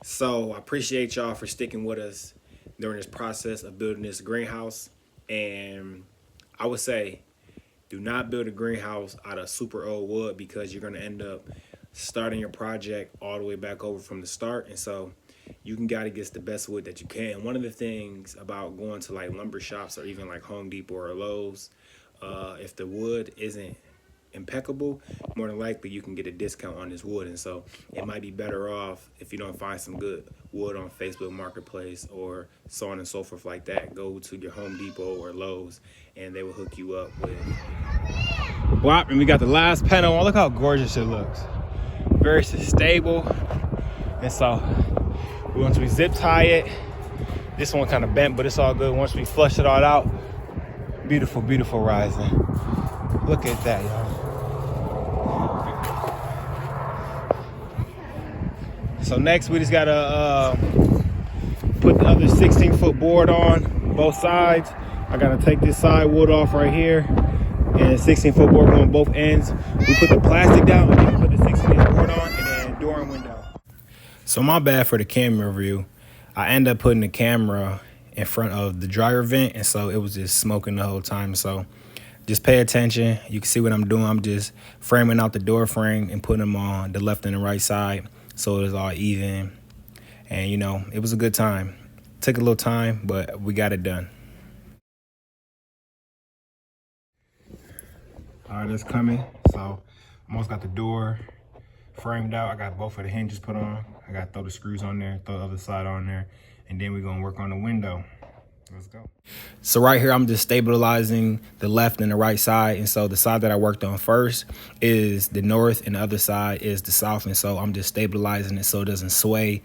So I appreciate y'all for sticking with us during this process of building this greenhouse. And I would say, do not build a greenhouse out of super old wood because you're going to end up starting your project all the way back over from the start. And so you can got to get the best wood that you can. One of the things about going to like lumber shops or even like Home Depot or Lowe's, if the wood isn't impeccable, more than likely you can get a discount on this wood. And so it might be better off if you don't find some good wood on Facebook Marketplace or so on and so forth like that. Go to your Home Depot or Lowe's and they will hook you up with. Wow, and we got the last panel on. Look how gorgeous it looks. Very stable. And so once we zip tie it, this one kind of bent, but it's all good. Once we flush it all out, beautiful, beautiful rising. Look at that, y'all. So next we just gotta put the other 16-foot board on both sides. I gotta take this side wood off right here and 16-foot board on both ends. We put the plastic down and then we put the 16-inch board on and then door and window. So my bad for the camera view. I ended up putting the camera in front of the dryer vent, and so it was just smoking the whole time. So just pay attention. You can see what I'm doing. I'm just framing out the door frame and putting them on the left and the right side so it's all even. And, you know, it was a good time. Took a little time, but we got it done. All right, it's coming. So almost got the door framed out. I got both of the hinges put on. I got to throw the screws on there, throw the other side on there, and then we're going to work on the window. Let's go. So right here, I'm just stabilizing the left and the right side. And so the side that I worked on first is the north and the other side is the south. And so I'm just stabilizing it so it doesn't sway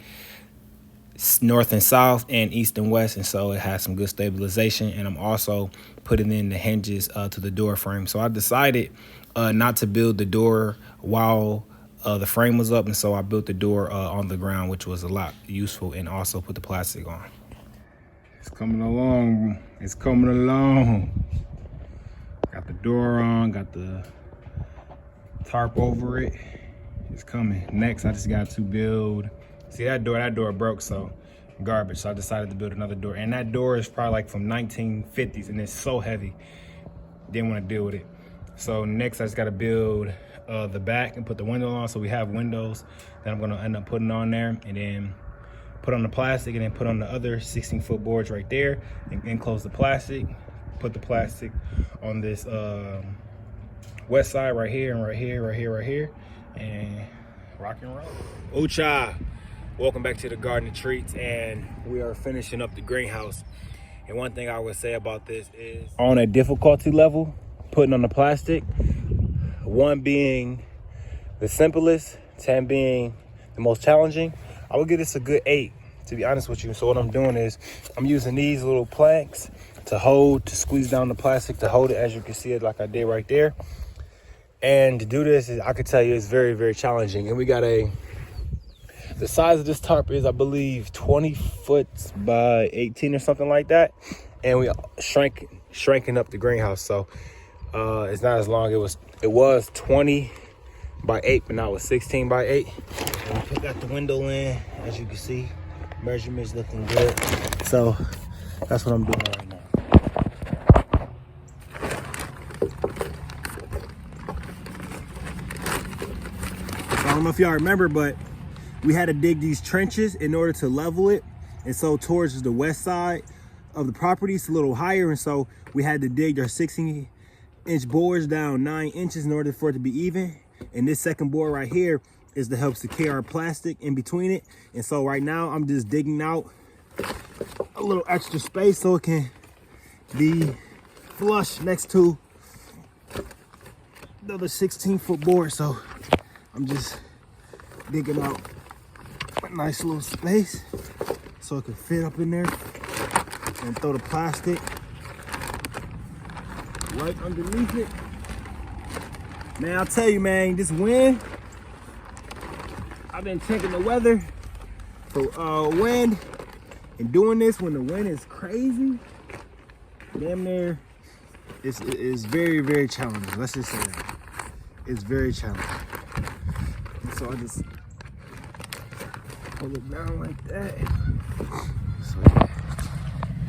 north and south and east and west. And so it has some good stabilization. And I'm also putting in the hinges to the door frame. So I decided not to build the door while the frame was up. And so I built the door on the ground, which was a lot useful, and also put the plastic on. It's coming along. It's coming along. Got the door on, got the tarp over it. It's coming. Next, I just got to build. See that door broke, so garbage. So I decided to build another door. And that door is probably like from 1950s and it's so heavy. Didn't want to deal with it. So next I just got to build the back and put the window on so we have windows that I'm going to end up putting on there, and then put on the plastic, and then put on the other 16-foot boards right there and enclose the plastic. Put the plastic on this west side right here and right here, right here, right here, and rock and roll. Ucha, welcome back to the Garden of Treats, and we are finishing up the greenhouse. And one thing I would say about this is on a difficulty level, putting on the plastic, 1 being the simplest, 10 being the most challenging, I would give this a good 8, to be honest with you. So what I'm doing is I'm using these little planks to squeeze down the plastic, to hold it, as you can see it like I did right there. And to do this, I could tell you it's very, very challenging. And we got the size of this tarp is, I believe, 20 foot by 18 or something like that. And we shrinking up the greenhouse. So it's not as long. It was 20 by 8, but now it's 16 by 8. And we got the window in, as you can see. Measurements looking good. So that's what I'm doing right now. I don't know if y'all remember, but we had to dig these trenches in order to level it. And so towards the west side of the property, it's a little higher. And so we had to dig our 16-inch boards down 9 inches in order for it to be even. And this second board right here is to help secure our plastic in between it. And so right now I'm just digging out a little extra space so it can be flush next to the other 16-foot board. So I'm just digging out a nice little space so it can fit up in there, and throw the plastic right underneath it. Man, I'll tell you, man, this wind, I've been checking the weather for wind, and doing this when the wind is crazy, damn near, it's very, very challenging. Let's just say that. It's very challenging. And so I just pull it down like that. So yeah,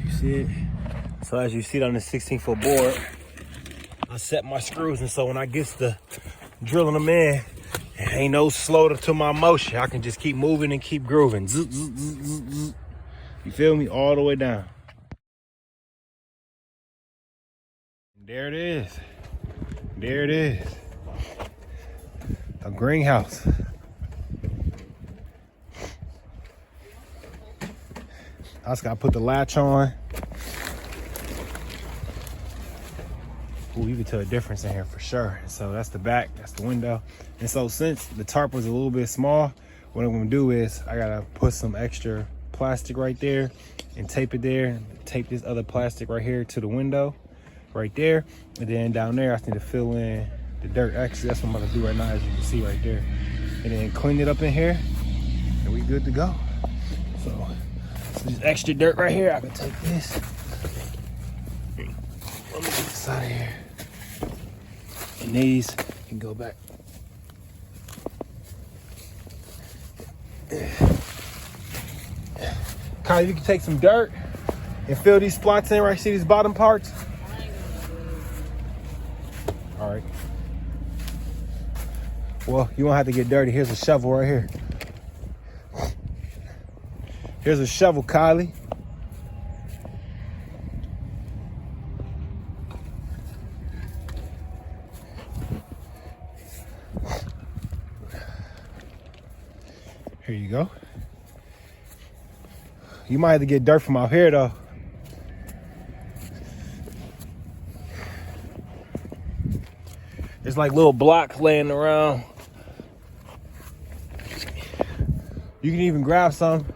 you see it. So as you see it on the 16-foot board, I set my screws, and so when I get to drilling them in, it ain't no slow to my motion. I can just keep moving and keep grooving. Zzz, zzz, zzz, zzz, zzz. You feel me? All the way down. There it is. There it is. A greenhouse. I just gotta put the latch on. Ooh, you can tell a difference in here for sure. So that's the back, that's the window. And so since the tarp was a little bit small, what I'm gonna do is I gotta put some extra plastic right there and tape it there. Tape this other plastic right here to the window, right there. And then down there, I just need to fill in the dirt. Actually, that's what I'm about to do right now, as you can see right there. And then clean it up in here, and we good to go. So just extra dirt right here. I can take this. Let me get this out of here. And these can go back. Kylie, you can take some dirt and fill these spots in right. See these bottom parts? All right. Well, you won't have to get dirty. Here's a shovel right here. Here's a shovel, Kylie. Here you go. You might have to get dirt from out here though. There's like little blocks laying around. You can even grab some,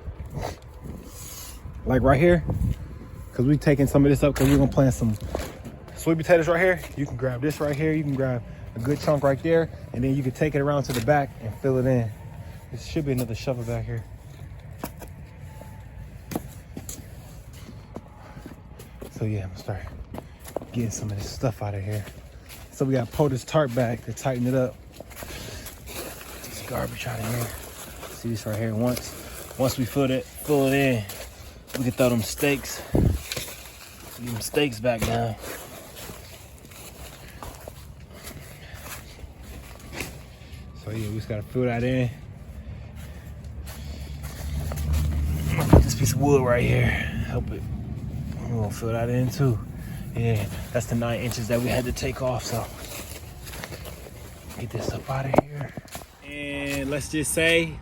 like right here, because we taking some of this up because we're gonna plant some sweet potatoes right here. You can grab this right here. You can grab a good chunk right there, and then you can take it around to the back and fill it in. There should be another shovel back here. So yeah, I'm gonna start getting some of this stuff out of here. So we gotta pull this tarp back to tighten it up. This garbage out of here. See this right here. Once we fill it in, we can throw them stakes. Get them stakes back down. So yeah, we just gotta fill that in. Put this piece of wood right here. Help it. We're gonna fill that in too. Yeah, that's the 9 inches that we had to take off. So get this up out of here. And let's just say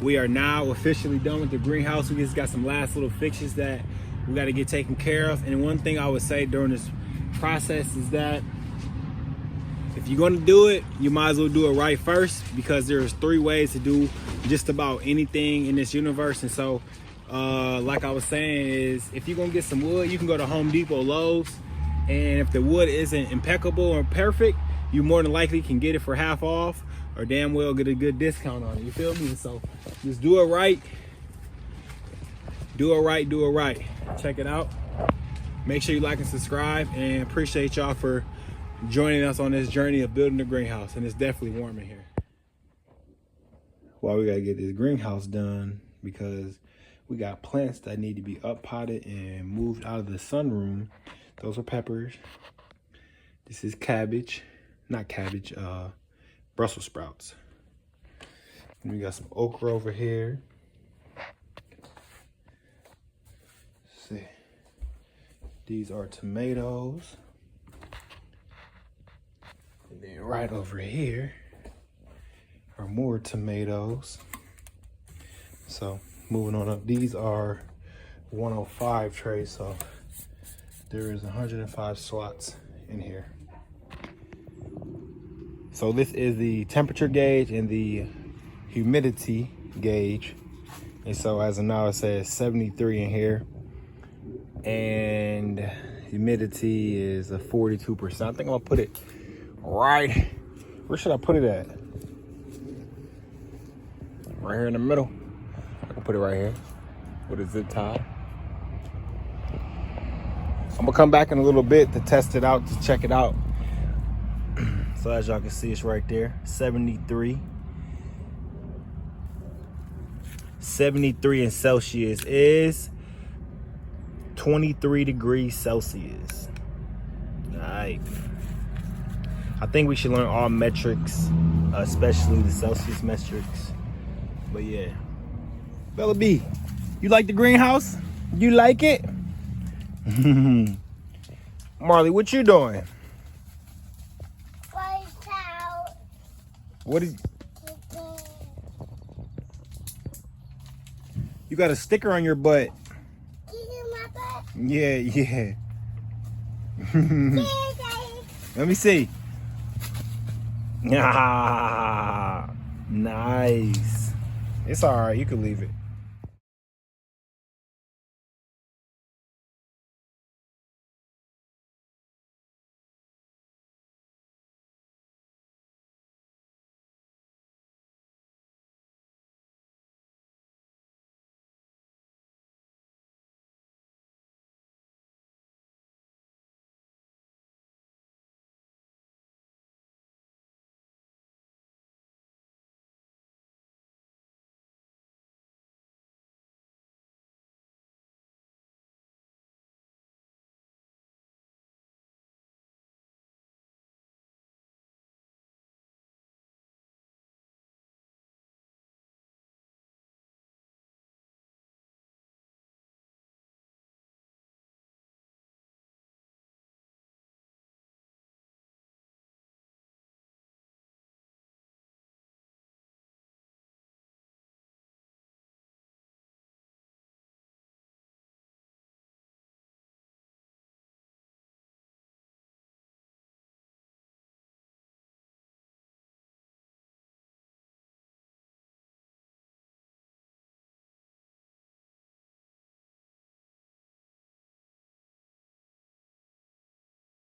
we are now officially done with the greenhouse. We just got some last little fixes that we got to get taken care of. And one thing I would say during this process is that if you're going to do it, you might as well do it right first, because there's 3 ways to do just about anything in this universe. And so like I was saying, is if you're going to get some wood, you can go to Home Depot, Lowe's, and if the wood isn't impeccable or perfect, you more than likely can get it for half off, or damn well get a good discount on it. You feel me? So just do it right. Do it right, do it right. Check it out. Make sure you like and subscribe, and appreciate y'all for joining us on this journey of building a greenhouse. And it's definitely warm in here. Well, we gotta get this greenhouse done because we got plants that need to be up potted and moved out of the sunroom. Those are peppers. This is cabbage, not cabbage, Brussels sprouts. And we got some okra over here. Let's see. These are tomatoes. And then right over here are more tomatoes. So moving on up, these are 105 trays, so there is 105 slots in here. So this is the temperature gauge and the humidity gauge. And so as of now, it says 73 in here. And humidity is a 42%. I think I'm gonna put it right, where should I put it at? Right here in the middle. I can put it right here with a zip tie. I'm gonna come back in a little bit to test it out, to check it out. So as y'all can see, it's right there, 73. 73 in Celsius is 23 degrees Celsius. All right. I think we should learn all metrics, especially the Celsius metrics. But yeah. Bella B, you like the greenhouse? You like it? Marley, what you doing? What is... You got a sticker on your butt. My butt? Yeah, yeah. Let me see. Ah, nice. It's all right. You can leave it.